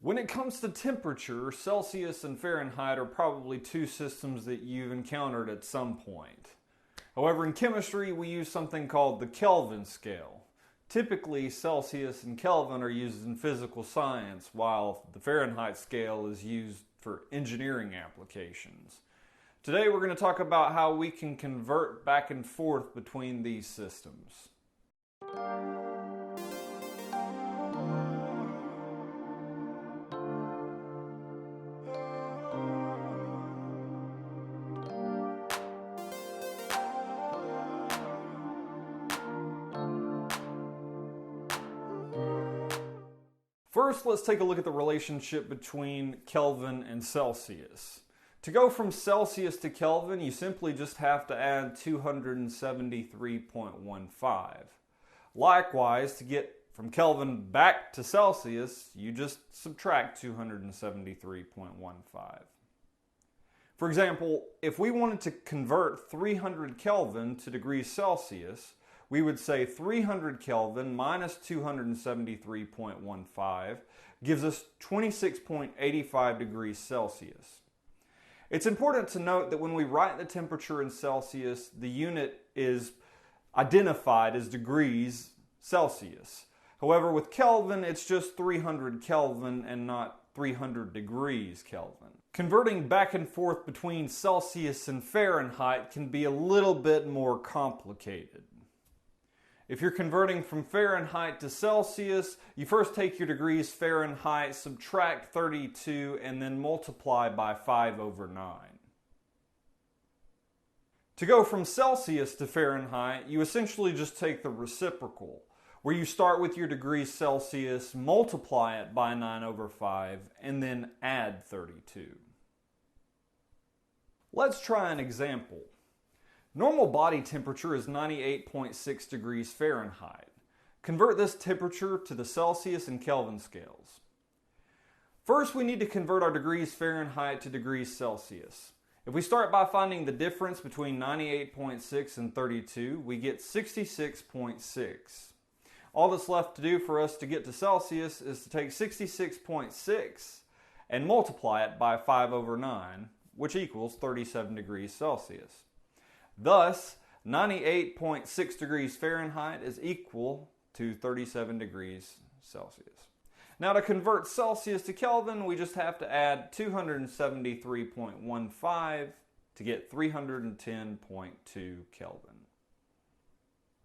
When it comes to temperature, Celsius and Fahrenheit are probably two systems that you've encountered at some point. However, in chemistry, we use something called the Kelvin scale. Typically, Celsius and Kelvin are used in physical science, while the Fahrenheit scale is used for engineering applications. Today, we're going to talk about how we can convert back and forth between these systems. First, let's take a look at the relationship between Kelvin and Celsius. To go from Celsius to Kelvin, you simply just have to add 273.15. Likewise, to get from Kelvin back to Celsius, you just subtract 273.15. For example, if we wanted to convert 300 Kelvin to degrees Celsius, we would say 300 Kelvin minus 273.15 gives us 26.85 degrees Celsius. It's important to note that when we write the temperature in Celsius, the unit is identified as degrees Celsius. However, with Kelvin, it's just 300 Kelvin and not 300 degrees Kelvin. Converting back and forth between Celsius and Fahrenheit can be a little bit more complicated. If you're converting from Fahrenheit to Celsius, you first take your degrees Fahrenheit, subtract 32, and then multiply by 5/9. To go from Celsius to Fahrenheit, you essentially just take the reciprocal, where you start with your degrees Celsius, multiply it by 9/5, and then add 32. Let's try an example. Normal body temperature is 98.6 degrees Fahrenheit. Convert this temperature to the Celsius and Kelvin scales. First, we need to convert our degrees Fahrenheit to degrees Celsius. If we start by finding the difference between 98.6 and 32, we get 66.6. All that's left to do for us to get to Celsius is to take 66.6 and multiply it by 5/9, which equals 37 degrees Celsius. Thus, 98.6 degrees Fahrenheit is equal to 37 degrees Celsius. Now, to convert Celsius to Kelvin, we just have to add 273.15 to get 310.2 Kelvin.